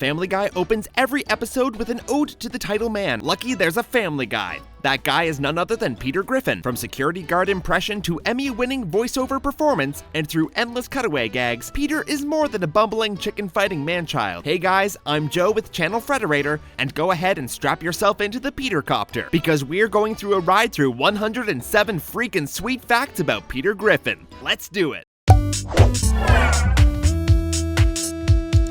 Family Guy opens every episode with an ode to the title man. Lucky there's a Family Guy. That guy is none other than Peter Griffin. From security guard impression to Emmy-winning voiceover performance, and through endless cutaway gags, Peter is more than a bumbling chicken-fighting man-child. Hey guys, I'm Joe with Channel Frederator, and go ahead and strap yourself into the Peter Copter, because we're going through a ride through 107 freaking sweet facts about Peter Griffin. Let's do it!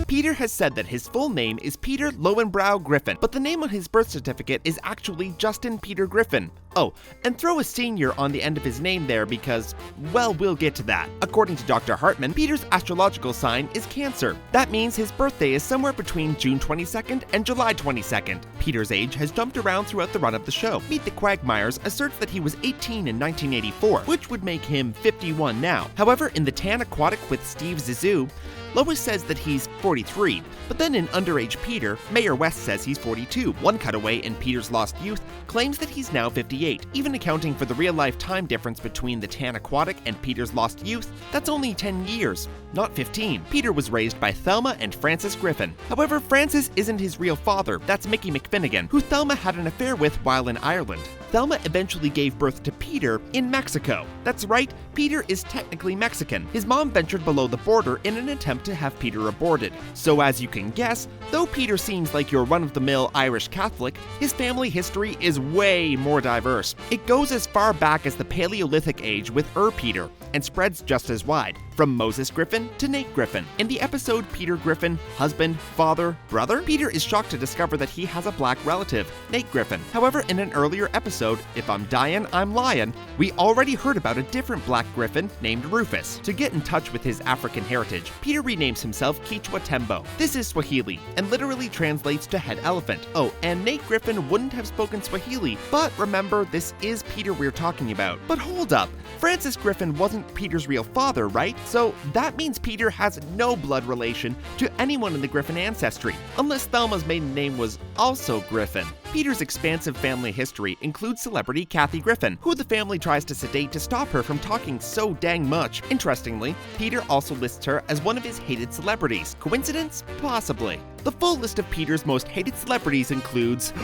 Peter has said that his full name is Peter Lowenbrow Griffin, but the name on his birth certificate is actually Justin Peter Griffin. Oh, and throw a senior on the end of his name there because, well, we'll get to that. According to Dr. Hartman, Peter's astrological sign is Cancer. That means his birthday is somewhere between June 22nd and July 22nd. Peter's age has jumped around throughout the run of the show. Meet the Quagmires asserts that he was 18 in 1984, which would make him 51 now. However, in the Tan Aquatic with Steve Zissou, Lois says that he's 43, but then in Underage Peter, Mayor West says he's 42. One cutaway in Peter's Lost Youth claims that he's now 58. Even accounting for the real-life time difference between the Tan Aquatic and Peter's Lost Youth, that's only 10 years, not 15. Peter was raised by Thelma and Francis Griffin. However, Francis isn't his real father, that's Mickey McFinnigan, who Thelma had an affair with while in Ireland. Thelma eventually gave birth to Peter in Mexico. That's right, Peter is technically Mexican. His mom ventured below the border in an attempt to have Peter aborted. So as you can guess, though Peter seems like your run-of-the-mill Irish Catholic, his family history is way more diverse. It goes as far back as the Paleolithic age with Peter, and spreads just as wide, from Moses Griffin to Nate Griffin. In the episode Peter Griffin, Husband, Father, Brother, Peter is shocked to discover that he has a black relative, Nate Griffin. However, in an earlier episode, If I'm Dying, I'm Lying, we already heard about a different black Griffin named Rufus. To get in touch with his African heritage, Peter renames himself Kichwa Tembo. This is Swahili, and literally translates to head elephant. Oh, and Nate Griffin wouldn't have spoken Swahili, but remember, this is Peter we're talking about. But hold up, Francis Griffin wasn't Peter's real father, right? So that means Peter has no blood relation to anyone in the Griffin ancestry, unless Thelma's maiden name was also Griffin. Peter's expansive family history includes celebrity Kathy Griffin, who the family tries to sedate to stop her from talking so dang much. Interestingly, Peter also lists her as one of his hated celebrities. Coincidence? Possibly. The full list of Peter's most hated celebrities includes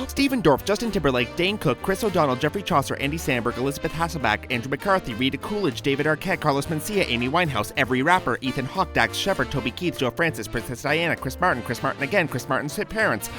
Stephen Dorff, Justin Timberlake, Dane Cook, Chris O'Donnell, Jeffrey Chaucer, Andy Samberg, Elizabeth Hasselbeck, Andrew McCarthy, Rita Coolidge, David Arquette, Carlos Mencia, Amy Winehouse, every rapper, Ethan Hawke, Dax Shepard, Toby Keith, Joe Francis, Princess Diana, Chris Martin again, Chris Martin's parents,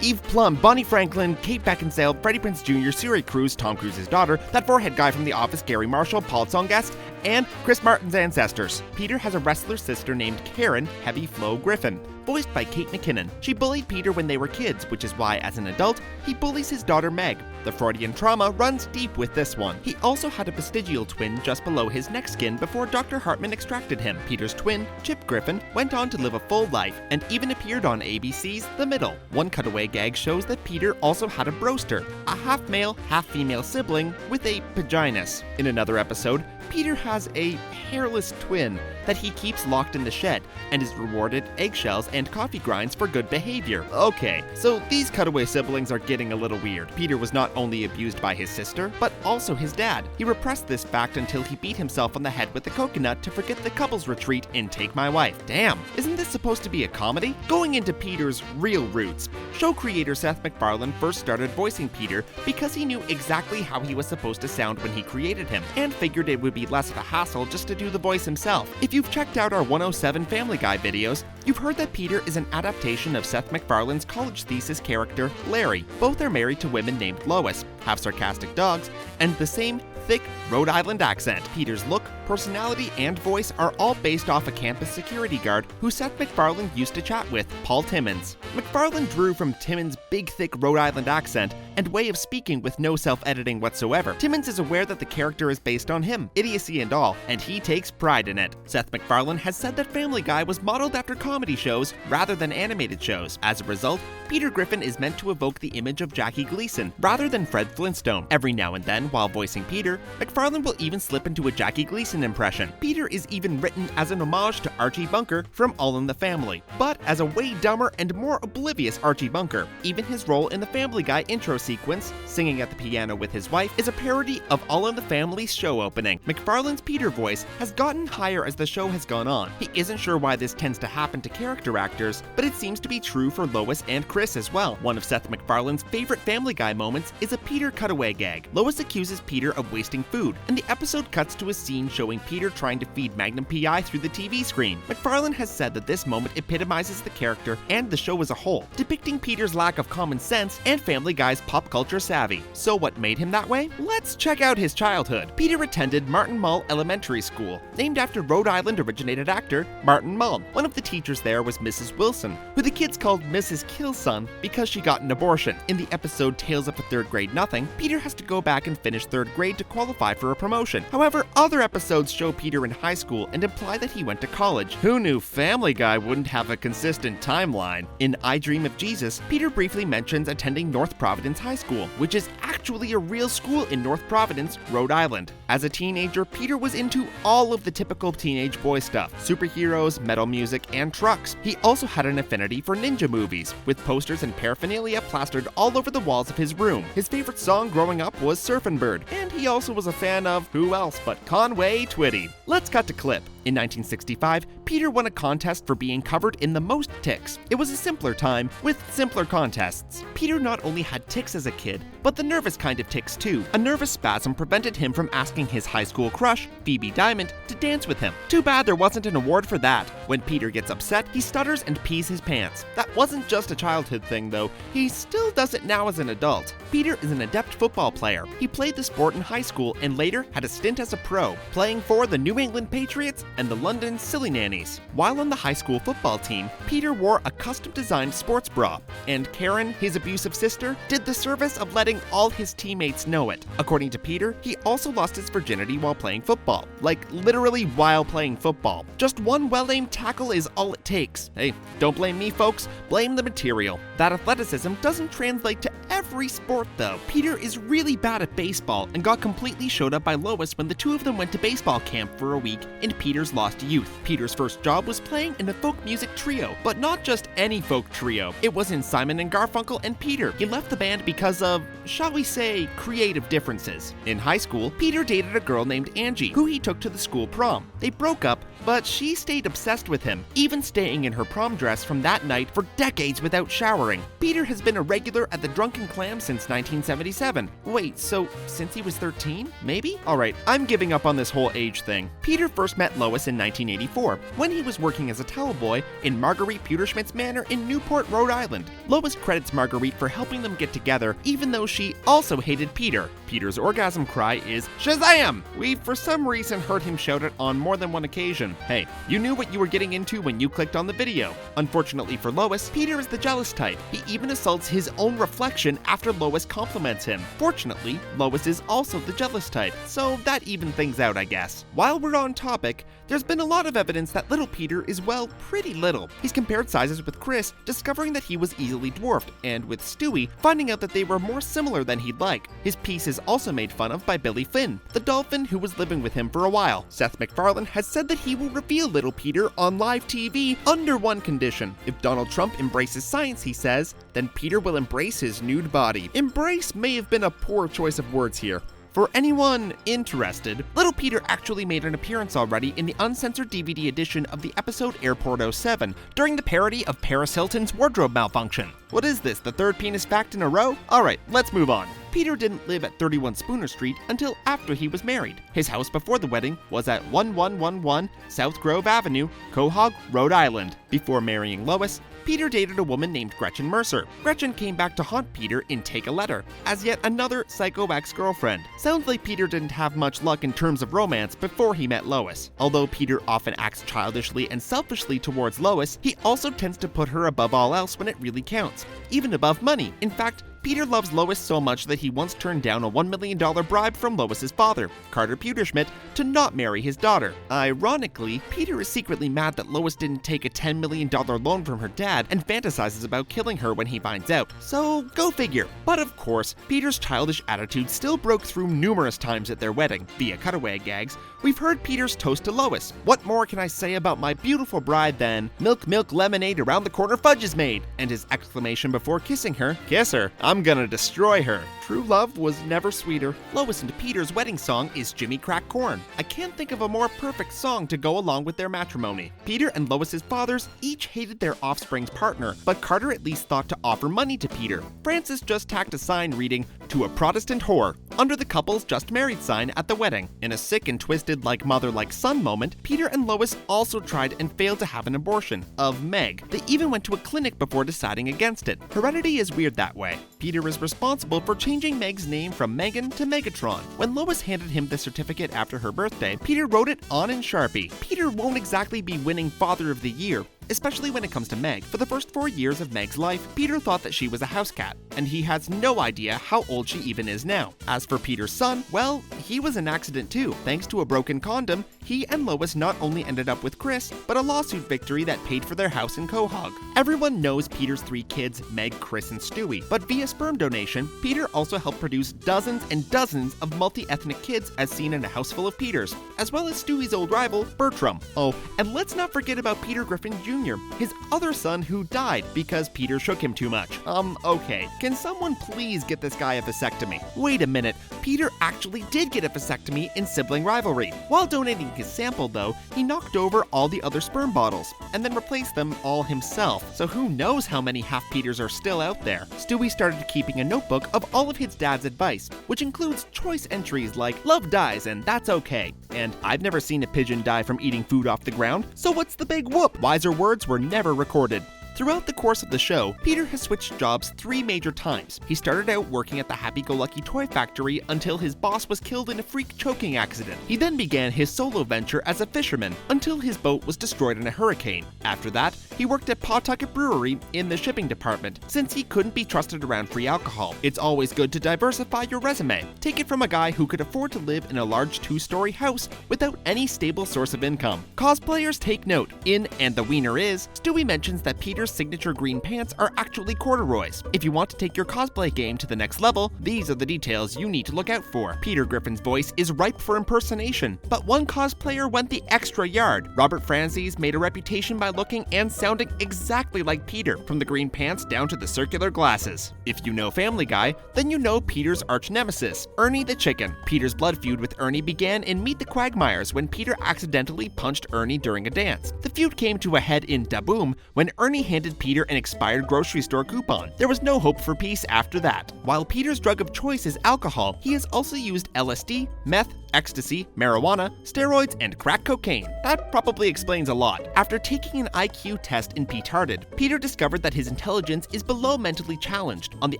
Eve Plum, Bonnie Franklin, Kate Beckinsale, Freddie Prinze Jr., Suri Cruise, Tom Cruise's daughter, that forehead guy from The Office, Gary Marshall, Paul Tsongas, and Chris Martin's ancestors. Peter has a wrestler sister named Karen Heavy Flo Griffin, voiced by Kate McKinnon. She bullied Peter when they were kids, which is why, as an adult, he bullies his daughter Meg. The Freudian trauma runs deep with this one. He also had a vestigial twin just below his neck skin before Dr. Hartman extracted him. Peter's twin, Chip Griffin, went on to live a full life and even appeared on ABC's The Middle. One cutaway gag shows that Peter also had a broster, a half-male, half-female sibling with a paginus. In another episode, Peter has a hairless twin that he keeps locked in the shed and is rewarded eggshells and coffee grinds for good behavior. Okay, so these cutaway siblings are getting a little weird. Peter was not only abused by his sister, but also his dad. He repressed this fact until he beat himself on the head with a coconut to forget the couple's retreat in Take My Wife. Damn, isn't this supposed to be a comedy? Going into Peter's real roots, show creator Seth MacFarlane first started voicing Peter because he knew exactly how he was supposed to sound when he created him, and figured it would be less of a hassle just to do the voice himself. If you've checked out our 107 Family Guy videos, you've heard that Peter is an adaptation of Seth MacFarlane's college thesis character, Larry. Both are married to women named Lois, have sarcastic dogs, and the same thick Rhode Island accent. Peter's look, personality, and voice are all based off a campus security guard who Seth MacFarlane used to chat with, Paul Timmons. MacFarlane drew from Timmons' big, thick Rhode Island accent and way of speaking with no self-editing whatsoever. Timmons is aware that the character is based on him, idiocy and all, and he takes pride in it. Seth MacFarlane has said that Family Guy was modeled after comedy shows rather than animated shows. As a result, Peter Griffin is meant to evoke the image of Jackie Gleason rather than Fred Flintstone. Every now and then, while voicing Peter, MacFarlane will even slip into a Jackie Gleason impression. Peter is even written as an homage to Archie Bunker from All in the Family, but as a way dumber and more oblivious Archie Bunker. Even his role in the Family Guy intro sequence, singing at the piano with his wife, is a parody of All in the Family's show opening. MacFarlane's Peter voice has gotten higher as the show has gone on. He isn't sure why this tends to happen often to character actors, but it seems to be true for Lois and Chris as well. One of Seth MacFarlane's favorite Family Guy moments is a Peter cutaway gag. Lois accuses Peter of wasting food, and the episode cuts to a scene showing Peter trying to feed Magnum PI through the TV screen. MacFarlane has said that this moment epitomizes the character and the show as a whole, depicting Peter's lack of common sense and Family Guy's pop culture savvy. So what made him that way? Let's check out his childhood. Peter attended Martin Mull Elementary School, named after Rhode Island-originated actor Martin Mull. One of the teachers there was Mrs. Wilson, who the kids called Mrs. Kilson because she got an abortion. In the episode Tales of a Third Grade Nothing, Peter has to go back and finish 3rd grade to qualify for a promotion. However, other episodes show Peter in high school and imply that he went to college. Who knew Family Guy wouldn't have a consistent timeline? In I Dream of Jesus, Peter briefly mentions attending North Providence High School, which is actually a real school in North Providence, Rhode Island. As a teenager, Peter was into all of the typical teenage boy stuff: superheroes, metal music, and trucks. He also had an affinity for ninja movies, with posters and paraphernalia plastered all over the walls of his room. His favorite song growing up was Surfin' Bird, and he also was a fan of who else but Conway Twitty. Let's cut to clip. In 1965, Peter won a contest for being covered in the most ticks. It was a simpler time, with simpler contests. Peter not only had tics as a kid, but the nervous kind of tics too. A nervous spasm prevented him from asking his high school crush, Phoebe Diamond, to dance with him. Too bad there wasn't an award for that. When Peter gets upset, he stutters and pees his pants. That wasn't just a childhood thing though, he still does it now as an adult. Peter is an adept football player. He played the sport in high school and later had a stint as a pro, playing for the New England Patriots and the London Silly Nannies. While on the high school football team, Peter wore a custom-designed sports bra, and Karen, his abusive sister, did the service of letting all his teammates know it. According to Peter, he also lost his virginity while playing football. Like, literally while playing football. Just one well-aimed tackle is all it takes. Hey, don't blame me, folks. Blame the material. That athleticism doesn't translate to every sport, though. Peter is really bad at baseball and got completely showed up by Lois when the two of them went to baseball camp for a week in Peter's lost youth. Peter's first job was playing in a folk music trio, but not just any folk trio. It was in Simon and Garfunkel and Peter. He left the band because of, shall we say, creative differences. In high school, Peter dated a girl named Angie, who he took to the school prom. They broke up, but she stayed obsessed with him, even staying in her prom dress from that night for decades without showering. Peter has been a regular at the Drunken Clam since 1977. Wait, so since he was 13? Maybe? Alright, I'm giving up on this whole age thing. Peter first met Lois in 1984, when he was working as a towel boy in Marguerite Pewterschmidt's manor in Newport, Rhode Island. Lois credits Marguerite for helping them get together, even though she also hated Peter. Peter's orgasm cry is Shazam! We've for some reason heard him shout it on more than one occasion. Hey, you knew what you were getting into when you clicked on the video. Unfortunately for Lois, Peter is the jealous type. He even assaults his own reflection after Lois compliments him. Fortunately, Lois is also the jealous type, so that evened things out, I guess. While we're on topic, there's been a lot of evidence that little Peter is, well, pretty little. He's compared sizes with Chris, discovering that he was easily dwarfed, and with Stewie, finding out that they were more similar than he'd like. His piece is also made fun of by Billy Finn, the dolphin who was living with him for a while. Seth MacFarlane has said that he will reveal little Peter on live TV under one condition. If Donald Trump embraces science, he says, then Peter will embrace his nude body. Embrace may have been a poor choice of words here. For anyone interested, little Peter actually made an appearance already in the uncensored DVD edition of the episode Airport 07 during the parody of Paris Hilton's wardrobe malfunction. What is this, the third penis fact in a row? Alright, let's move on. Peter didn't live at 31 Spooner Street until after he was married. His house before the wedding was at 1111 South Grove Avenue, Quahog, Rhode Island. Before marrying Lois, Peter dated a woman named Gretchen Mercer. Gretchen came back to haunt Peter in Take a Letter, as yet another psycho ex-girlfriend. Sounds like Peter didn't have much luck in terms of romance before he met Lois. Although Peter often acts childishly and selfishly towards Lois, he also tends to put her above all else when it really counts, even above money. In fact, Peter loves Lois so much that he once turned down a $1 million bribe from Lois's father, Carter Pewterschmidt, to not marry his daughter. Ironically, Peter is secretly mad that Lois didn't take a $10 million loan from her dad and fantasizes about killing her when he finds out. So, go figure. But of course, Peter's childish attitude still broke through numerous times at their wedding. Via cutaway gags, we've heard Peter's toast to Lois. What more can I say about my beautiful bride than, milk, milk, lemonade, around the corner fudge is made, and his exclamation before kissing her, kiss her. I'm gonna destroy her. True love was never sweeter. Lois and Peter's wedding song is Jimmy Crack Corn. I can't think of a more perfect song to go along with their matrimony. Peter and Lois's fathers each hated their offspring's partner, but Carter at least thought to offer money to Peter. Francis just tacked a sign reading, "To a Protestant whore," under the couple's just married sign at the wedding. In a sick and twisted like mother like son moment, Peter and Lois also tried and failed to have an abortion of Meg. They even went to a clinic before deciding against it. Heredity is weird that way. Peter is responsible for changing Meg's name from Megan to Megatron. When Lois handed him the certificate after her birthday, Peter wrote it on in Sharpie. Peter won't exactly be winning Father of the Year, especially when it comes to Meg. For the first 4 years of Meg's life, Peter thought that she was a house cat, and he has no idea how old she even is now. As for Peter's son, well, he was an accident too. Thanks to a broken condom, he and Lois not only ended up with Chris, but a lawsuit victory that paid for their house in Quahog. Everyone knows Peter's 3 kids, Meg, Chris, and Stewie, but via sperm donation, Peter also helped produce dozens and dozens of multi-ethnic kids as seen in A House Full of Peters, as well as Stewie's old rival, Bertram. Oh, and let's not forget about Peter Griffin Jr., his other son who died because Peter shook him too much. Okay, can someone please get this guy a vasectomy? Wait a minute, Peter actually did get a vasectomy in sibling rivalry. While donating his sample though, he knocked over all the other sperm bottles, and then replaced them all himself, so who knows how many half-Peters are still out there. Stewie started keeping a notebook of all of his dad's advice, which includes choice entries like, "Love dies and that's okay," and "I've never seen a pigeon die from eating food off the ground, so what's the big whoop?" Wiser words were never recorded. Throughout the course of the show, Peter has switched jobs 3 major times. He started out working at the Happy-Go-Lucky Toy Factory until his boss was killed in a freak choking accident. He then began his solo venture as a fisherman until his boat was destroyed in a hurricane. After that, he worked at Pawtucket Brewery in the shipping department since he couldn't be trusted around free alcohol. It's always good to diversify your resume. Take it from a guy who could afford to live in a large 2-story house without any stable source of income. Cosplayers take note. In And the Wiener Is, Stewie mentions that Peter's signature green pants are actually corduroys. If you want to take your cosplay game to the next level, these are the details you need to look out for. Peter Griffin's voice is ripe for impersonation, but one cosplayer went the extra yard. Robert Franzese made a reputation by looking and sounding exactly like Peter, from the green pants down to the circular glasses. If you know Family Guy, then you know Peter's arch nemesis, Ernie the Chicken. Peter's blood feud with Ernie began in Meet the Quagmires when Peter accidentally punched Ernie during a dance. The feud came to a head in Da Boom when Ernie handed Peter an expired grocery store coupon. There was no hope for peace after that. While Peter's drug of choice is alcohol, he has also used LSD, meth, ecstasy, marijuana, steroids, and crack cocaine. That probably explains a lot. After taking an IQ test in Petarded, Peter discovered that his intelligence is below mentally challenged. On the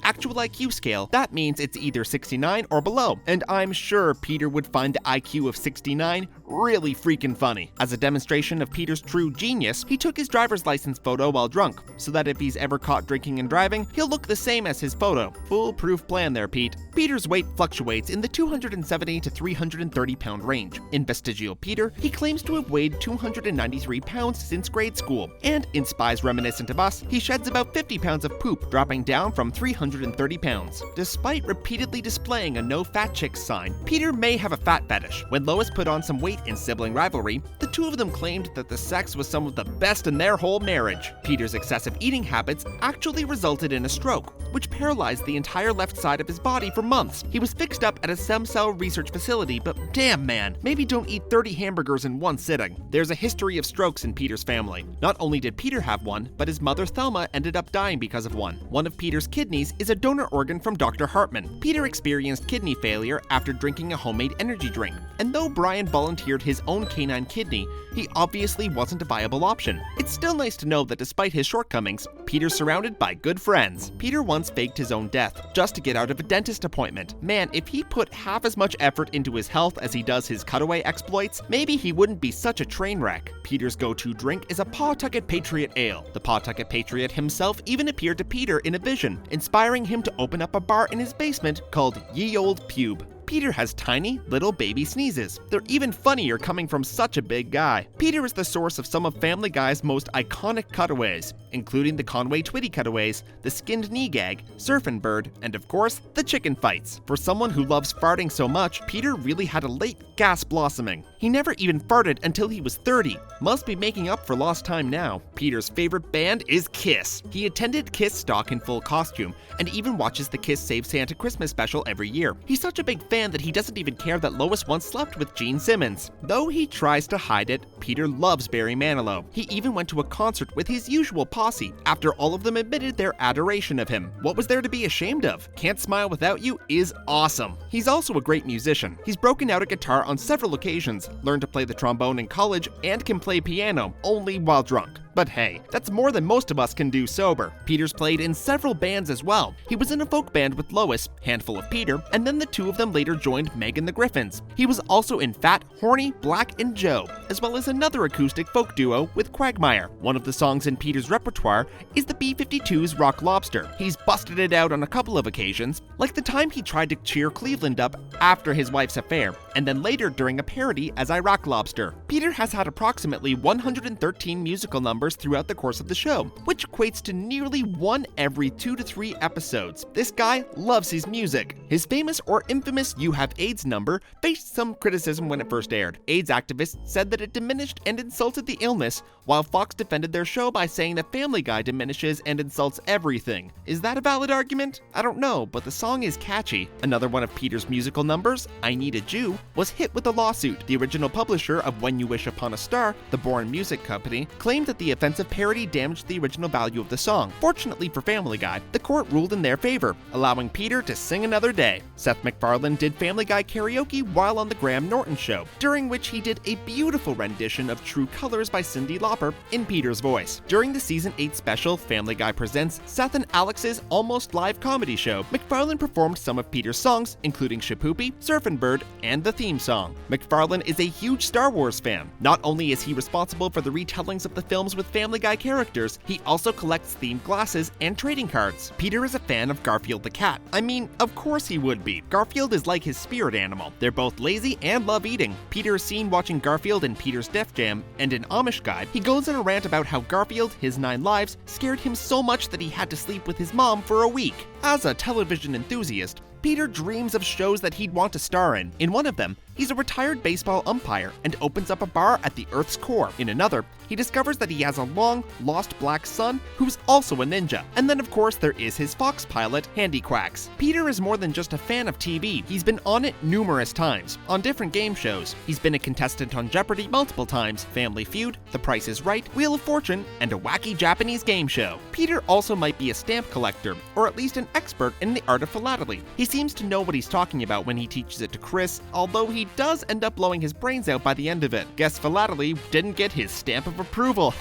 actual IQ scale, that means it's either 69 or below, and I'm sure Peter would find the IQ of 69 really freaking funny. As a demonstration of Peter's true genius, he took his driver's license photo while drunk, so that if he's ever caught drinking and driving, he'll look the same as his photo. Foolproof plan there, Pete. Peter's weight fluctuates in the 270 to 330 pound range. In Vestigial Peter, he claims to have weighed 293 pounds since grade school, and in Spies Reminiscent of Us, he sheds about 50 pounds of poop, dropping down from 330 pounds. Despite repeatedly displaying a no fat chicks sign, Peter may have a fat fetish. When Lois put on some weight in sibling rivalry, the two of them claimed that the sex was some of the best in their whole marriage. Peter's excessive eating habits actually resulted in a stroke, which paralyzed the entire left side of his body for months. He was fixed up at a stem cell research facility, but damn man, maybe don't eat 30 hamburgers in one sitting. There's a history of strokes in Peter's family. Not only did Peter have one, but his mother Thelma ended up dying because of one. One of Peter's kidneys is a donor organ from Dr. Hartman. Peter experienced kidney failure after drinking a homemade energy drink, and though Brian volunteered his own canine kidney, he obviously wasn't a viable option. It's still nice to know that despite his shortcomings, Peter's surrounded by good friends. Peter once faked his own death just to get out of a dentist appointment. Man, if he put half as much effort into his health as he does his cutaway exploits, maybe he wouldn't be such a train wreck. Peter's go-to drink is a Pawtucket Patriot Ale. The Pawtucket Patriot himself even appeared to Peter in a vision, inspiring him to open up a bar in his basement called Ye Old Pube. Peter has tiny, little baby sneezes. They're even funnier coming from such a big guy. Peter is the source of some of Family Guy's most iconic cutaways, including the Conway Twitty cutaways, the skinned knee gag, Surfin' Bird, and of course, the chicken fights. For someone who loves farting so much, Peter really had a late gas blossoming. He never even farted until he was 30. Must be making up for lost time now. Peter's favorite band is Kiss. He attended Kiss stock in full costume, and even watches the Kiss Save Santa Christmas special every year. He's such a big fan that he doesn't even care that Lois once slept with Gene Simmons. Though he tries to hide it, Peter loves Barry Manilow. He even went to a concert with his usual posse, after all of them admitted their adoration of him. What was there to be ashamed of? Can't Smile Without You is awesome. He's also a great musician. He's broken out a guitar on several occasions, learned to play the trombone in college, and can play piano, only while drunk. But hey, that's more than most of us can do sober. Peter's played in several bands as well. He was in a folk band with Lois, Handful of Peter, and then the two of them later joined Meg and the Griffins. He was also in Fat, Horny, Black, and Joe, as well as another acoustic folk duo with Quagmire. One of the songs in Peter's repertoire is the B-52's Rock Lobster. He's busted it out on a couple of occasions, like the time he tried to cheer Cleveland up after his wife's affair, and then later during a parody as I Rock Lobster. Peter has had approximately 113 musical numbers throughout the course of the show, which equates to nearly one every 2 to 3 episodes. This guy loves his music. His famous or infamous You Have AIDS number faced some criticism when it first aired. AIDS activists said that it diminished and insulted the illness, while Fox defended their show by saying that Family Guy diminishes and insults everything. Is that a valid argument? I don't know, but the song is catchy. Another one of Peter's musical numbers, I Need a Jew, was hit with a lawsuit. The original publisher of When You Wish Upon a Star, the Bourne Music Company, claimed that the offensive parody damaged the original value of the song. Fortunately for Family Guy, the court ruled in their favor, allowing Peter to sing another day. Seth MacFarlane did Family Guy karaoke while on the Graham Norton Show, during which he did a beautiful rendition of True Colors by Cyndi Lauper in Peter's voice. During the Season 8 special, Family Guy Presents Seth and Alex's Almost Live comedy show, MacFarlane performed some of Peter's songs, including Shapoopy, Surfin' Bird, and the theme song. MacFarlane is a huge Star Wars fan. Not only is he responsible for the retellings of the films with Family Guy characters, he also collects themed glasses and trading cards. Peter is a fan of Garfield the cat. I mean, of course he would be. Garfield is like his spirit animal. They're both lazy and love eating. Peter is seen watching Garfield in Peter's Def Jam, and in Amish Guy, he goes in a rant about how Garfield, his 9 lives, scared him so much that he had to sleep with his mom for a week. As a television enthusiast, Peter dreams of shows that he'd want to star in. In one of them, he's a retired baseball umpire and opens up a bar at the Earth's core. In another, he discovers that he has a long, lost black son who's also a ninja. And then of course there is his Fox pilot, Handy Quacks. Peter is more than just a fan of TV. He's been on it numerous times, on different game shows. He's been a contestant on Jeopardy multiple times, Family Feud, The Price is Right, Wheel of Fortune, and a wacky Japanese game show. Peter also might be a stamp collector, or at least an expert in the art of philately. He seems to know what he's talking about when he teaches it to Chris, although he does end up blowing his brains out by the end of it. Guess philately didn't get his stamp of approval.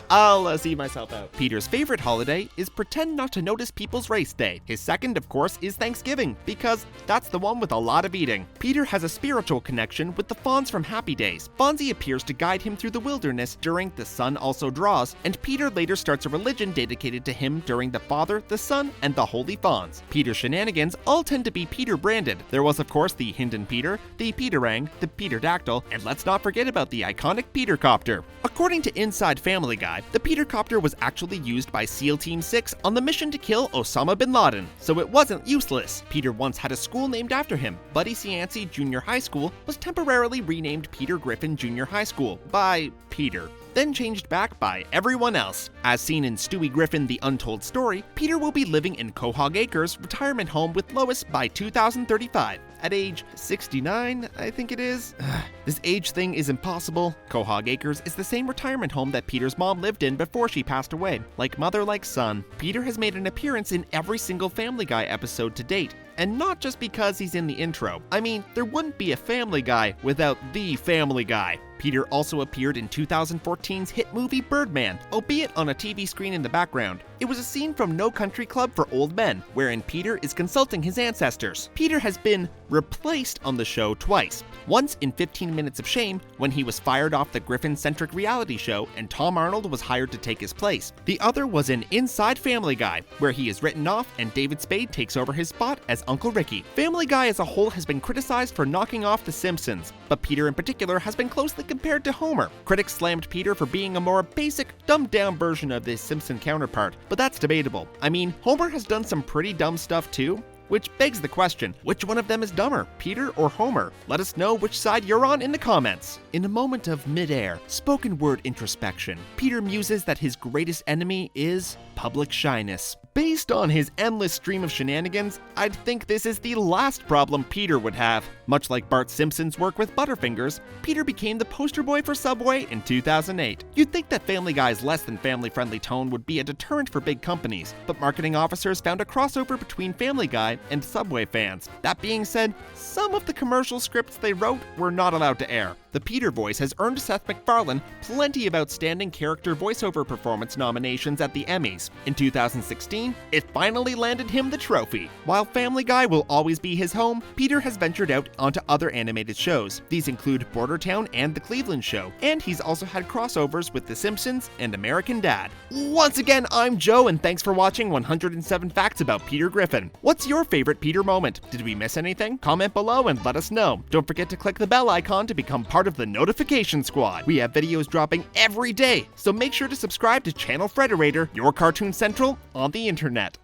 I'll see myself out. Peter's favorite holiday is Pretend Not to Notice People's Race Day. His second, of course, is Thanksgiving, because that's the one with a lot of eating. Peter has a spiritual connection with the Fonz from Happy Days. Fonzie appears to guide him through the wilderness during The Sun Also Draws, and Peter later starts a religion dedicated to him during The Father, the Son, and the Holy Fonz. Peter's shenanigans all tend to be Peter branded. There was, of course, the Hinden Peter, the Peterang, the Peterdactyl, and let's not forget about the iconic Petercopter. According to Inside Family Guy, the Petercopter was actually used by SEAL Team 6 on the mission to kill Osama bin Laden, so it wasn't useless. Peter once had a school named after him. Buddy Cianci Junior High School was temporarily renamed Peter Griffin Junior High School by Peter, then changed back by everyone else. As seen in Stewie Griffin The Untold Story, Peter will be living in Quahog Acres retirement home with Lois by 2035. At age 69, I think it is. This age thing is impossible. Quahog Acres is the same retirement home that Peter's mom lived in before she passed away. Like mother, like son. Peter has made an appearance in every single Family Guy episode to date. And not just because he's in the intro. I mean, there wouldn't be a Family Guy without the Family Guy. Peter also appeared in 2014's hit movie Birdman, albeit on a TV screen in the background. It was a scene from No Country Club for Old Men, wherein Peter is consulting his ancestors. Peter has been replaced on the show twice. Once in 15 Minutes of Shame, when he was fired off the Griffin-centric reality show and Tom Arnold was hired to take his place. The other was in Inside Family Guy, where he is written off and David Spade takes over his spot as Uncle Ricky. Family Guy as a whole has been criticized for knocking off The Simpsons, but Peter in particular has been closely compared to Homer. Critics slammed Peter for being a more basic, dumbed-down version of his Simpson counterpart, but that's debatable. I mean, Homer has done some pretty dumb stuff too. Which begs the question, which one of them is dumber, Peter or Homer? Let us know which side you're on in the comments. In a moment of mid-air, spoken word introspection, Peter muses that his greatest enemy is public shyness. Based on his endless stream of shenanigans, I'd think this is the last problem Peter would have. Much like Bart Simpson's work with Butterfingers, Peter became the poster boy for Subway in 2008. You'd think that Family Guy's less than family-friendly tone would be a deterrent for big companies, but marketing officers found a crossover between Family Guy and Subway fans. That being said, some of the commercial scripts they wrote were not allowed to air. The Peter voice has earned Seth MacFarlane plenty of outstanding character voiceover performance nominations at the Emmys. In 2016, it finally landed him the trophy. While Family Guy will always be his home, Peter has ventured out onto other animated shows. These include Bordertown and The Cleveland Show, and he's also had crossovers with The Simpsons and American Dad. Once again, I'm Joe, and thanks for watching 107 Facts About Peter Griffin. What's your favorite Peter moment? Did we miss anything? Comment below and let us know. Don't forget to click the bell icon to become part of the notification squad. We have videos dropping every day, so make sure to subscribe to Channel Frederator, your Cartoon Central on the internet.